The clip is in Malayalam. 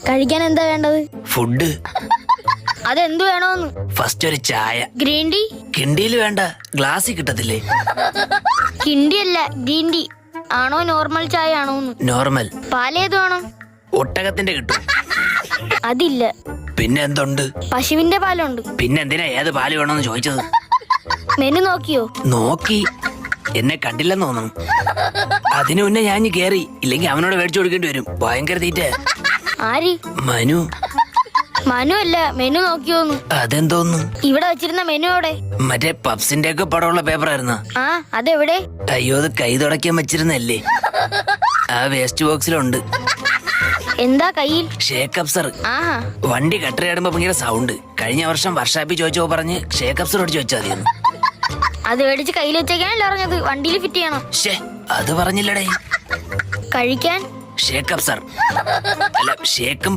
കഴിക്കാൻ എന്താ വേണ്ടത്? ഫുഡ്. അതെന്ത് വേണോന്ന്? ഫസ്റ്റ് ഒരു ചായ. Green tea? കിണ്ടിയിൽ വേണ്ട, ഗ്ലാസ്സിൽ കിട്ടത്തില്ലേ? കിണ്ടി അല്ല, ഗ്രീൻ ടീ ആണോ നോർമൽ ചായ ആണോന്ന്? നോർമൽ. പാലേത് വേണം? ഒട്ടകത്തിന്റെ കിട്ടും. അതില്ല. പിന്നെ എന്തുണ്ട്? പശുവിന്റെ പാലുണ്ട്. പിന്നെ എന്തിനാ ഏത് പാല് വേണമെന്ന് ചോദിച്ചത്? മെനു നോക്കിയോ? നോക്കി. എന്നെ കണ്ടില്ലെന്ന് തോന്നുന്നു. അതിനു മുന്നേ ഞാൻ കേറി, ഇല്ലെങ്കിൽ അവനോട് മേടിച്ചു കൊടുക്കേണ്ടി വരും. ഭയങ്കര തീറ്റ. ആര്? മനു. മനു അല്ല, മെനു നോക്കിയോന്ന്. അതെന്തോന്നു? ഇവിടെ വെച്ചിരുന്ന മെനു എവിടെ? മറ്റേ പപ്സിന്റെ ഒക്കെ പടമുള്ള പേപ്പർ ആയിരുന്ന. ആ, അതെവിടെ? അയ്യോ, അത് കൈ തുടയ്ക്കാൻ വെച്ചിരുന്നല്ലേ, ആ വേസ്റ്റ് ബോക്സിലുണ്ട്. എന്താ കയ്യിൽ? ഷേക്ക് അപ്സർ. ആഹാ. വണ്ടി കട്ടറിയാടുമ്പോ ഭയങ്കര സൗണ്ട്. കഴിഞ്ഞ വർഷം വർഷാപ്പി ചോദിച്ചോ പറഞ്ഞ് ഷേക്ക് അപ്സർ അടിച്ചു വെച്ചാൽ മതിയെന്ന്. അത് മേടിച്ച് കയ്യിൽ വെച്ചേക്കാനല്ലേ പറഞ്ഞത്? വണ്ടിയിൽ ഫിറ്റ് ചെയ്യണം. അത് പറഞ്ഞില്ലടേ. കഴിക്കാൻ ഷേക്ക് അപ്സർ അല്ല, ഷേക്കും